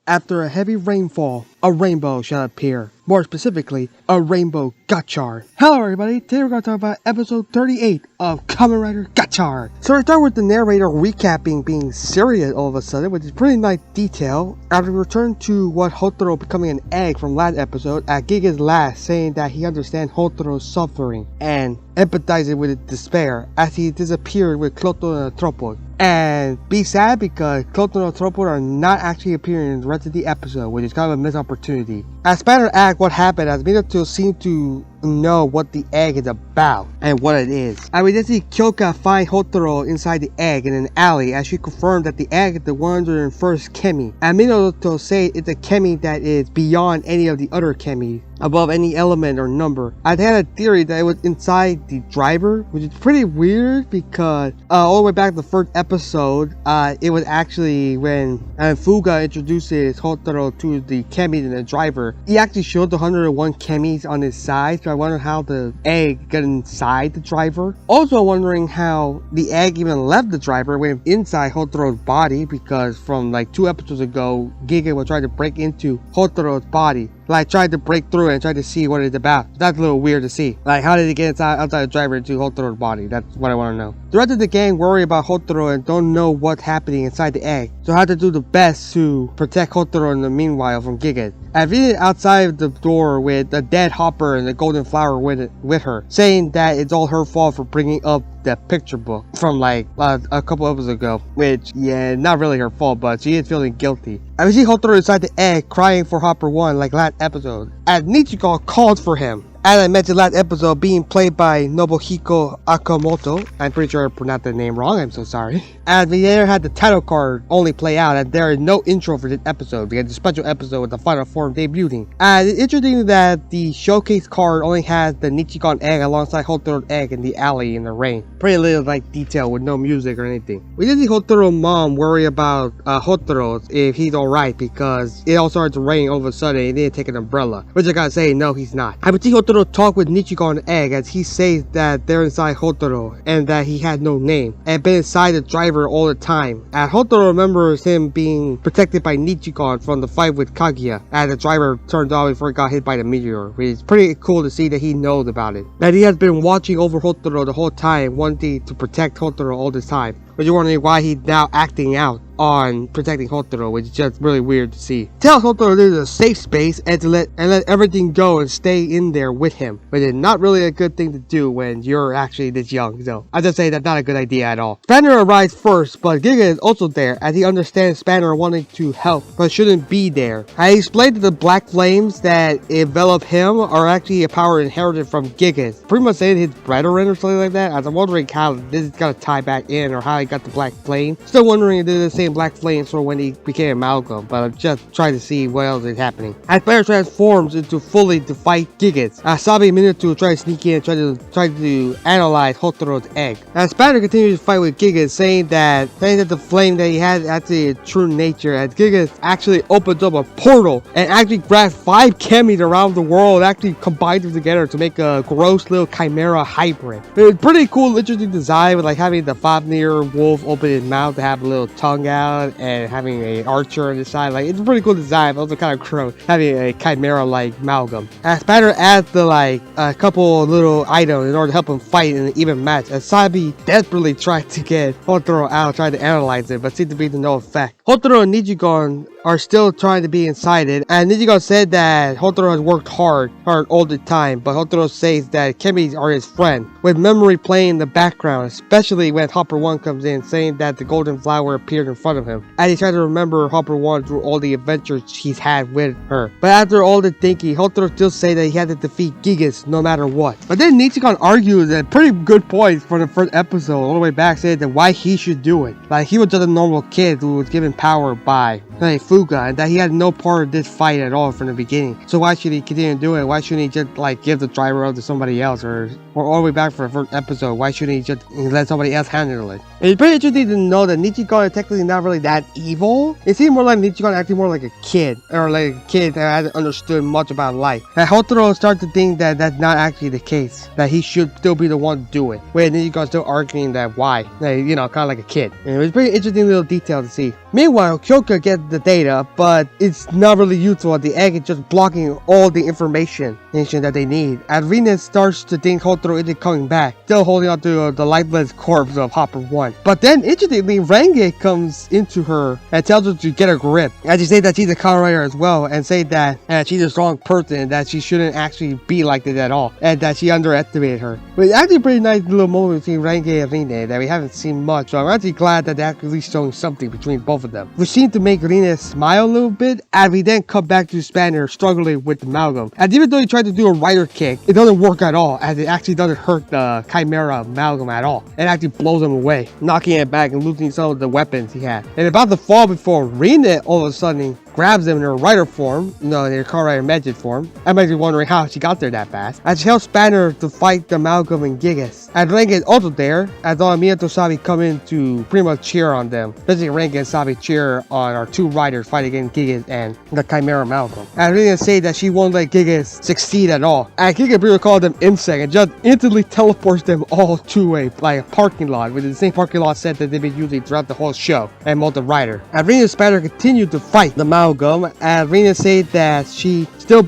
After a heavy rainfall, a rainbow shall appear. More specifically, a Rainbow Gotchard. Hello everybody, today we're going to talk about episode 38 of Kamen Rider Gotchard. So we start with the narrator recapping being serious all of a sudden, which is pretty nice detail. After we return to what Houtaro becoming an egg from last episode, at Giga's last saying that he understands Houtaro's suffering and empathizing with his despair as he disappeared with Cloto and Atropos. And be sad because Cloto and Atropos are not actually appearing in the rest of the episode, which is kind of a missed opportunity. As Spanner asked what happened, as Minato seemed to know what the egg is about and what it is. And we did see Kyoka find Houtaro inside the egg in an alley as she confirmed that the egg is the 101st Kemi. And Minato say it's a Kemi that is beyond any of the other Kemi, above any element or number. I had a theory that it was inside the driver, which is pretty weird because all the way back to the first episode, it was actually when Fuga introduces Houtaro to the Kemi in the driver. He actually showed the 101 Kemis on his side, so I wonder how the egg got inside the driver. Also wondering how the egg even left the driver when inside Houtaro's body, because from like 2 episodes ago, Giga was trying to break into Houtaro's body. Like, tried to break through and try to see what it's about. That's a little weird to see. Like, how did he get outside the driver into Houtaro's body? That's what I want to know. The rest of the gang worry about Houtaro and don't know what's happening inside the egg, so how to do the best to protect Houtaro in the meanwhile from Giga. I've been outside the door with a dead Hopper and the golden flower with her, saying that it's all her fault for bringing up that picture book from like a couple episodes ago, which, yeah, not really her fault, but she is feeling guilty. I see Houtaro inside the egg crying for Hopper 1 like last episode, as Nijigon called for him. As I mentioned last episode, being played by Nobuhiko Akamoto. I'm pretty sure I pronounced the name wrong, I'm so sorry. As we later had the title card only play out, and there is no intro for this episode. We had the special episode with the final form debuting. It's interesting that the showcase card only has the Nijigon egg alongside Houtaro's egg in the alley in the rain. Pretty little like detail with no music or anything. We did see Houtaro's mom worry about Houtaro if he's alright, because it all started to rain all of a sudden and he didn't take an umbrella. Which I gotta say, no, he's not. I would see Houtaro talk with Nijigon egg as he says that they're inside Houtaro and that he had no name and been inside the driver all the time. And Houtaro remembers him being protected by Nijigon from the fight with Kaguya as the driver turned off before he got hit by the meteor, which is pretty cool to see that he knows about it. That he has been watching over Houtaro the whole time, wanting to protect Houtaro all this time. But you're wondering why he's now acting out on protecting Houtaro, which is just really weird to see. Tell Houtaro this is a safe space and to let everything go and stay in there with him, but it's not really a good thing to do when you're actually this young. So I just say that's not a good idea at all. Spanner arrives first, but Giga is also there as he understands Spanner wanting to help but shouldn't be there. I explained that the black flames that envelop him are actually a power inherited from Giga, pretty much saying his brethren or something like that. As I'm wondering how this is gonna tie back in or how he got the black flame. Still wondering if they're the same black flames from when he became Amalgam, but I'm just trying to see what else is happening. As Spanner transforms into fully to fight Gigas, Sabi and Minato try to sneak in and try to analyze Houtaro's egg. As Spanner continues to fight with Gigas, saying that the flame that he has actually a true nature, as Gigas actually opens up a portal and actually grabs 5 Kemis around the world, actually combines them together to make a gross little chimera hybrid. It's pretty cool, interesting design with like having the Fafnir wolf open his mouth to have a little tongue out and having an archer on the side. Like, it's a pretty cool design, but also kind of gross having a chimera like amalgam. As Spanner adds the like a couple little items in order to help him fight in an even match, as Sabi desperately tried to get Houtaro out, trying to analyze it, but seemed to be to no effect. Houtaro and Nijigon are still trying to be inside it, and Nijigon said that Houtaro has worked hard all the time, but Houtaro says that Kemis are his friend, with memory playing in the background, especially when Hopper 1 comes in, saying that the golden flower appeared in front of him, and he tried to remember Hopper 1 through all the adventures he's had with her. But after all the thinking, Houtaro still say that he had to defeat Gigas no matter what. But then Nijigon argues at pretty good points for the first episode, all the way back, saying that why he should do it. Like, he was just a normal kid who was given power by Fuga, and that he had no part of this fight at all from the beginning. So why should he continue to do it? Why shouldn't he just like give the driver up to somebody else, or all the way back for the first episode? Why shouldn't he just let somebody else handle it? It's pretty interesting to know that Nijigon is technically not really that evil. It seems more like Nijigon acting more like a kid, or like a kid that hasn't understood much about life. And Houtaro starts to think that that's not actually the case, that he should still be the one to do it, where Nijigon's still arguing that why, like, you know, kind of like a kid. And it was a pretty interesting little detail to see. Meanwhile, Kyoka gets the data, but it's not really useful. The egg is just blocking all the information that they need. And Rina starts to think Houtaro isn't coming back, still holding on to the lifeless corpse of Hopper 1. But then, interestingly, Renge comes into her and tells her to get a grip. And she says that she's a Kamen Rider as well, and say that she's a strong person, and that she shouldn't actually be like this at all, and that she underestimated her. But it's actually a pretty nice little moment between Renge and Rina that we haven't seen much, so I'm actually glad that they're actually showing something between both of them. Which seemed to make Rina smile a little bit, and we then come back to Spanner struggling with the amalgam. And even though he tried to do a rider kick, it doesn't work at all, as it actually doesn't hurt the Chimera amalgam at all. It actually blows him away, knocking it back and losing some of the weapons he had. And about to fall before Rina all of a sudden grabs him in her rider form, in her Kamen Rider Magic form. I'm actually wondering how she got there that fast. And she helps Spanner to fight the amalgam and Gigas. And Renge is also there, as Mia and Sabi come in to pretty much cheer on them. Basically, Renge and Sabi cheer on our two riders fighting against Gigas and the Chimera amalgam. And Rina say that she won't let Gigas succeed at all. And Gigas pretty much calls them insect and just instantly teleports them all to a parking lot, with the same parking lot set that they've been using throughout the whole show and Molten Rider. And Rina and Spanner continue to fight the amalgam, and Rina said that she's going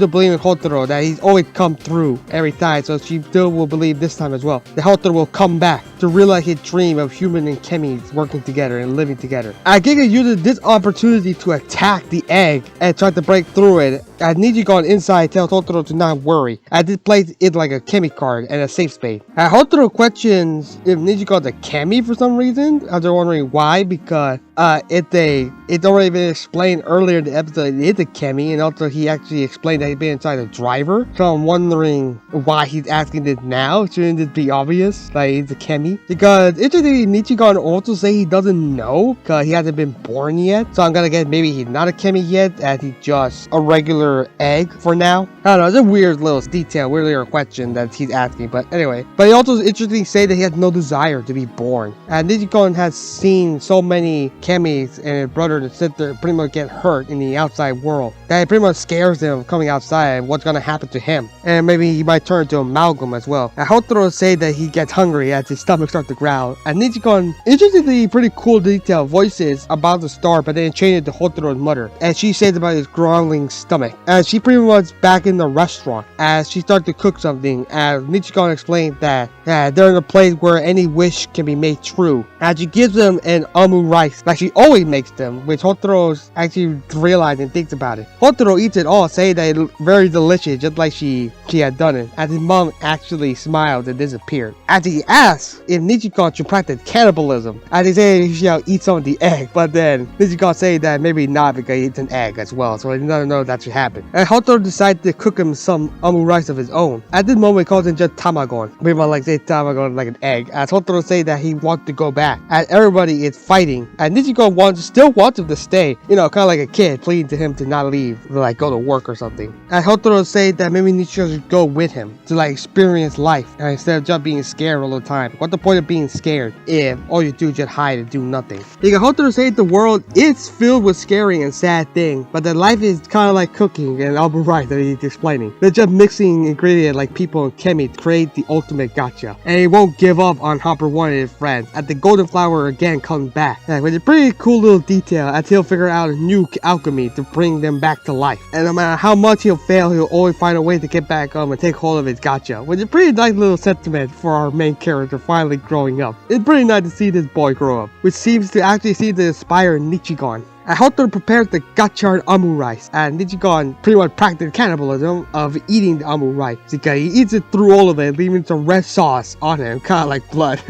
to believe in Houtaro, that he's always come through every time, so she still will believe this time as well that Houtaro will come back to realize his dream of human and chemis working together and living together. And Giga uses this opportunity to attack the egg and try to break through it. And Nijigon inside tells Houtaro to not worry, as this place is like a chemi card and a safe space. And Houtaro questions if Nijigon's a chemi for some reason. They're wondering why, because it's already been explained earlier in the episode it is a chemi, and also he actually explained that he's been inside a driver. So I'm wondering why he's asking this now. Shouldn't this be obvious, like he's a chemi? Because interestingly, Nijigon also say he doesn't know because he hasn't been born yet. So I'm gonna guess maybe he's not a chemi yet, as he's just a regular egg for now. I don't know, it's a weird little detail, weird little question that he's asking, but anyway. But he also interestingly say that he has no desire to be born. And Nijigon has seen so many chemis and his brother and sister pretty much get hurt in the outside world that it pretty much scares him coming outside and what's gonna happen to him. And maybe he might turn to amalgam as well. And Houtaro say that he gets hungry as his stomach starts to growl. And Nijigon, interestingly, pretty cool detail, voices about the star, but then change it to Houtaro's mother. And she says about his growling stomach. And she pretty much back in the restaurant as she starts to cook something. And Nijigon explains that they're in a place where any wish can be made true. And she gives them an amu rice like she always makes them, which Hotaro's actually realized and thinks about it. Houtaro eats it all, saying that it's very delicious, just like she had done it. As his mom actually smiled and disappeared. As he asks if Nijigon should practice cannibalism, as he said he shall eat some of the egg, but then Nijigon say that maybe not because he eats an egg as well, so he doesn't know that should happen. And Houtaro decides to cook him some amu rice of his own. At this moment, he calls him just tamagon. Pretty much like say tamagon like an egg. As Houtaro say that he wants to go back, as everybody is fighting, and Nijigon still wants him to stay, kind of like a kid, pleading to him to not leave, to like go to work or something. And Houtaro say that maybe Nijigon should go with him to like experience life, and instead of just being scared all the time. What's the point of being scared if all you do is just hide and do nothing? Because Houtaro say the world is filled with scary and sad things, but that life is kind of like cooking and amu rice that he's explaining. They're just mixing ingredients like people and chemi to create the ultimate gotcha. And he won't give up on Hopper 1 and his friends, as the golden flower again comes back. Which is a pretty cool little detail, as he'll figure out a new alchemy to bring them back to life. And no matter how much he'll fail, he'll always find a way to get back and take hold of his gotcha. Which is a pretty nice little sentiment for our main character finally growing up. It's pretty nice to see this boy grow up, which seems to actually inspire Nijigon. And Houtaro prepares the Gatchard amu rice, and Nijigon pretty much practiced cannibalism of eating the amu rice, because he eats it through all of it, leaving some red sauce on him, kind of like blood.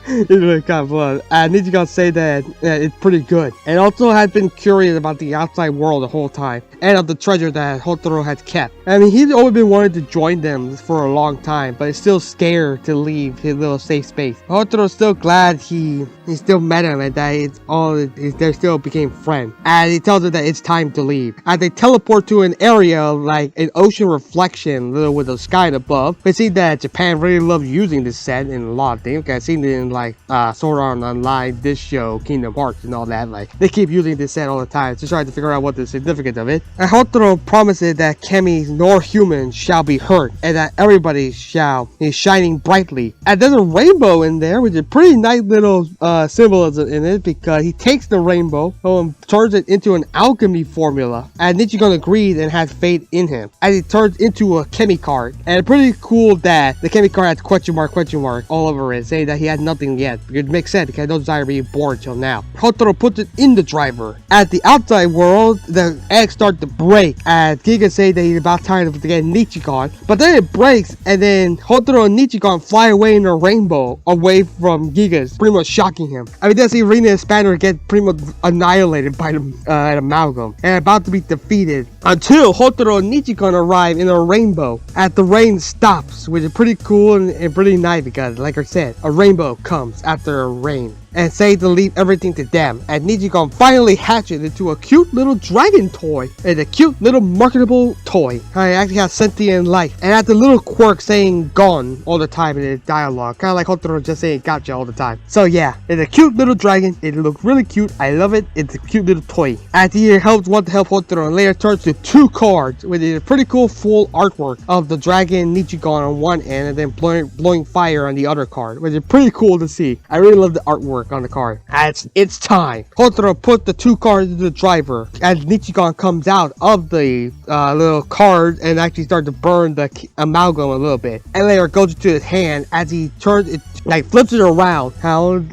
It's really kind of blood. And Nijigon say that it's pretty good, and also had been curious about the outside world the whole time, and of the treasure that Houtaro had kept. I mean, he's always been wanting to join them for a long time, but is still scared to leave his little safe space. Houtaro's still glad he still met him, and that they still became friends. And he tells her that it's time to leave. As they teleport to an area like an ocean reflection, with the sky above. We see that Japan really loves using this set in a lot of things. I've seen it in like Sword Art Online, this show, Kingdom Hearts, and all that. Like they keep using this set all the time to try to figure out what the significance of it. And Houtaro promises that Kemi nor humans shall be hurt, and that everybody shall be shining brightly. And there's a rainbow in there, which is a pretty nice little symbolism in it, because he takes the rainbow and turns it into an alchemy formula. And Nijigon agrees and has faith in him, as he turns into a Kemi card. And it's pretty cool that the Kemi card has question mark all over it, saying that he had nothing yet. It makes sense, because no desire being born till now. Houtaro puts it in the driver. At the outside world, the eggs start to break, as Giga say that he's about tired of getting Nijigon. But then it breaks, and then Houtaro and Nijigon fly away in a rainbow, away from Giga's, pretty much shocking him. I mean, then see Rina and Spanner get pretty much annihilated by the amalgam, and about to be defeated, until Houtaro and Nijigon arrive in a rainbow. As the rain stops, which is pretty cool and pretty nice, because like I said, a rainbow comes after a rain, and say to leave everything to them. And Nijigon finally hatches into a cute little dragon toy. It's a cute little marketable toy. It actually has sentient life, and has the little quirk saying "gone" all the time in the dialogue, kind of like Houtaro just saying "gotcha" all the time. So yeah, it's a cute little dragon. It looks really cute. I love it. It's a cute little toy. As he want to help Houtaro, and later turns to 2 cards with a pretty cool full artwork of the dragon Nijigon on one end, and then blowing fire on the other card, which is pretty cool to see. I really love the artwork on the card. As it's time, Houtaro put the 2 cards into the driver, as Nijigon comes out of the little card and actually starts to burn the amalgam a little bit, and later goes into his hand as he turns it, like flips it around,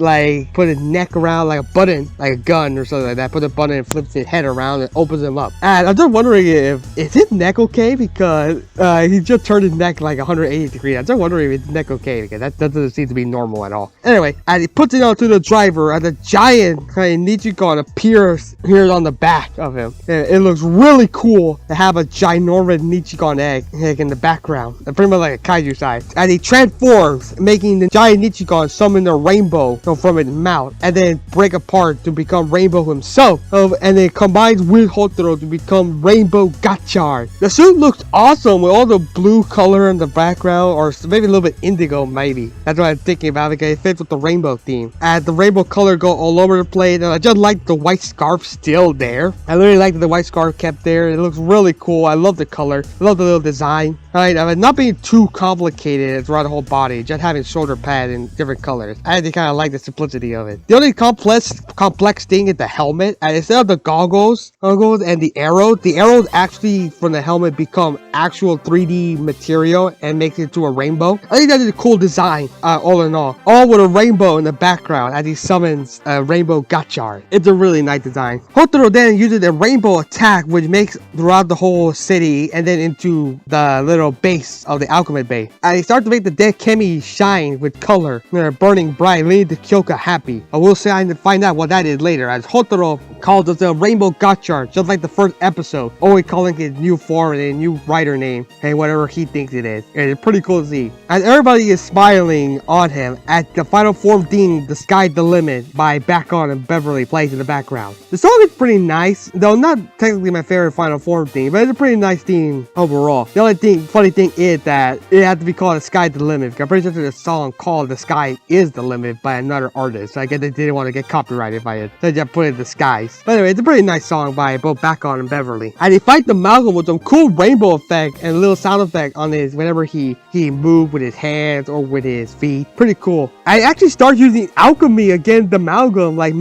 like put his neck around like a button, like a gun or something like that, put the button and flips his head around and opens him up. And I'm just wondering is his neck okay, because he just turned his neck like 180 degrees. I'm just wondering if his neck okay, because that doesn't seem to be normal at all. Anyway, as he puts it onto the driver, and the giant Nijigon appears on the back of him. And it looks really cool to have a ginormous Nijigon egg in the background, pretty much like a kaiju size. As he transforms, making the giant Nijigon summon a rainbow from his mouth, and then break apart to become Rainbow himself, and then combines with Houtaro to become Rainbow Gotchard. The suit looks awesome with all the blue color in the background, or maybe a little bit indigo, maybe. That's what I'm thinking about, because it fits with the rainbow theme. As the rainbow color go all over the place, and I just like the white scarf still there. I really like that the white scarf kept there. It looks really cool. I love the color. I love the little design. Alright, I mean, not being too complicated throughout the whole body, just having shoulder pads in different colors. I actually kind of like the simplicity of it. The only complex thing is the helmet. And instead of the goggles and the arrows actually from the helmet become actual 3D material and makes it to a rainbow. I think that is a cool design, all in all. All with a rainbow in the background as he summons Rainbow Gotchard. It's a really nice design. Houtaro then uses a rainbow attack, which makes throughout the whole city and then into the little base of the alchemist base. And he starts to make the dead Kemi shine with color, burning bright, leading to Kyoka happy. I will say I need to find out what that is later, as Houtaro calls it the Rainbow Gotchard, just like the first episode, always calling his new form and a new writer name, and whatever he thinks it is. And it's pretty cool to see. And everybody is smiling on him at the final form theme, The Sky's the Limit, by Back On and Beverly plays in the background. The song is pretty nice, though not technically my favorite final form theme, but it's a pretty nice theme overall. The only funny thing is that it had to be called The Sky's the Limit. I'm pretty sure there's a song called The Sky Is the Limit by another artist. So I guess they didn't want to get copyrighted by it. So they just put it in the skies. But anyway, it's a pretty nice song by both Back On and Beverly. And they fight the amalgam with some cool rainbow effect and a little sound effect on his whenever he moved with his hands or with his feet. Pretty cool. I actually started using alchemy against the amalgam, like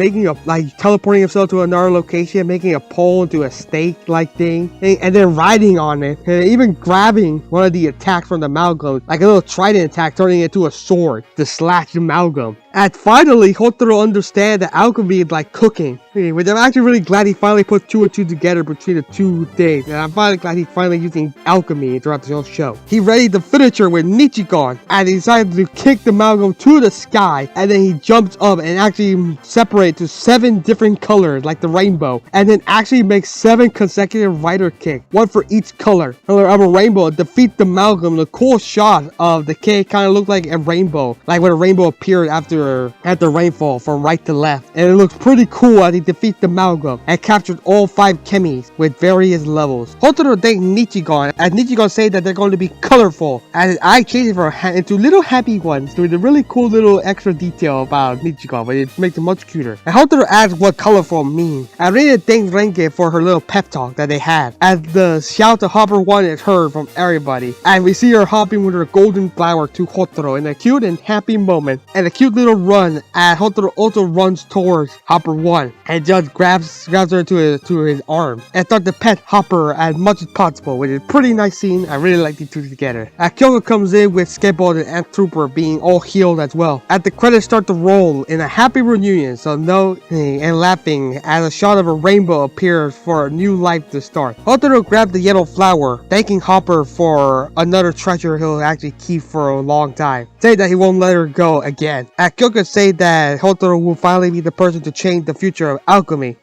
teleporting himself to another location, making a pole into a stake like thing, and then riding on it, and even grabbing one of the attacks from the amalgam, like a little trident attack, turning it into a sword to slash the amalgam. And finally, Houtaro understands that alchemy is like cooking, which I'm actually really glad he finally put 2 and 2 together between the two things. And I'm finally glad he's finally using alchemy throughout the whole show. He readied the finisher with Nijigon, and he decided to kick the amalgam to the sky, and then he jumps up and actually separates to 7 different colors, like the rainbow, and then actually makes 7 consecutive rider kicks, 1 for each color of a rainbow, defeat the amalgam. The cool shot of the kick kind of looked like a rainbow, like when a rainbow appeared after after rainfall from right to left, and it looks pretty cool as he defeats the Malgum and captured all 5 Kemis with various levels. Houtaro thanks Nijigon, as Nijigon say that they're going to be colorful, and I changed it into little happy ones, doing a really cool little extra detail about Nijigon, but it makes it much cuter. And Houtaro asks what colorful means. I really thank Renge for her little pep talk that they had, as the shout to Hopper 1 is heard from everybody, and we see her hopping with her golden flower to Houtaro in a cute and happy moment, and a cute little run as Houtaro also runs towards Hopper 1 and just grabs her to his arm and starts to pet Hopper as much as possible, which is a pretty nice scene. I really like these two together. Kyoko comes in with Skateboard and Ant Trooper being all healed as well, as the credits start to roll in a happy reunion, so no and laughing as a shot of a rainbow appears for a new life to start. Houtaro grabs the yellow flower, thanking Hopper for another treasure he'll actually keep for a long time, saying that he won't let her go again. Kyoko say that Houtaro will finally be the person to change the future of alchemy,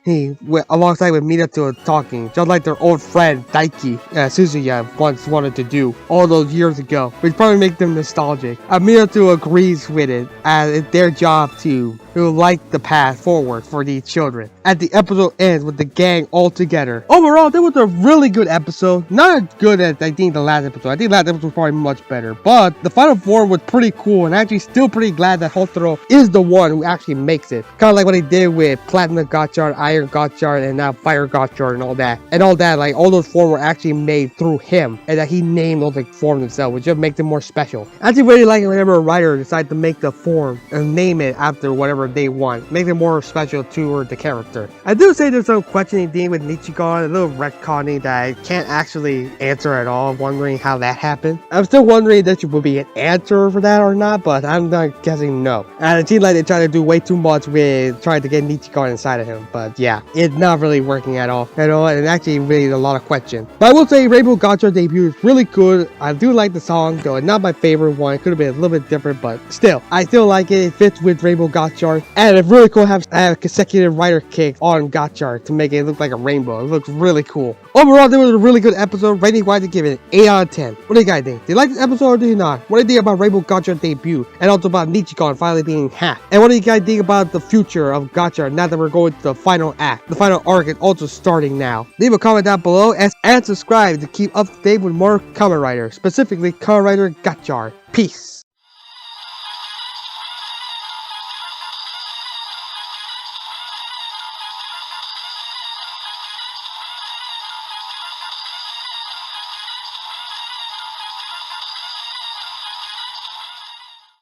alongside with Minato talking, just like their old friend Daiki Suzuya once wanted to do all those years ago, which probably makes them nostalgic. Minato agrees with it, as it's their job to light the path forward for these children. As the episode ends with the gang all together. Overall, that was a really good episode. Not as good as I think the last episode. I think the last episode was probably much better, but the final form was pretty cool, and actually still pretty glad that Houtaro is the one who actually makes it. Kind of like what he did with Platinum Gotchard, Iron Gotchard, and now Fire Gotchard and all that. Like all those forms were actually made through him, and that he named those like forms himself, which just makes them more special. I actually really like it whenever a writer decides to make the form and name it after whatever they want, make it more special to the character. I do say there's some questioning thing with Nijigon, a little retconning that I can't actually answer at all, wondering how that happened. I'm still wondering if there would be an answer for that or not, but I'm not guessing no. And it seems like they try to do way too much with trying to get Nijigon inside of him, but yeah, it's not really working at all, and actually raises a lot of questions. But I will say Rainbow Gotchard debut is really good. I do like the song, though it's not my favorite one. It could have been a little bit different, but still, I still like it. It fits with Rainbow Gotchard, and it's really cool to have consecutive rider kicks on Gatchard to make it look like a rainbow. It looks really cool. Overall, this was a really good episode. Rating wise, I give it an 8 out of 10. What do you guys think? Do you like this episode or do you not? What do you think about Rainbow Gotchard debut, and also about Nijigon finally being hacked? And what do you guys think about the future of Gatchard now that we're going to the final act? The final arc is also starting now. Leave a comment down below and subscribe to keep up to date with more Kamen Rider, specifically Kamen Rider Gotchard. Peace.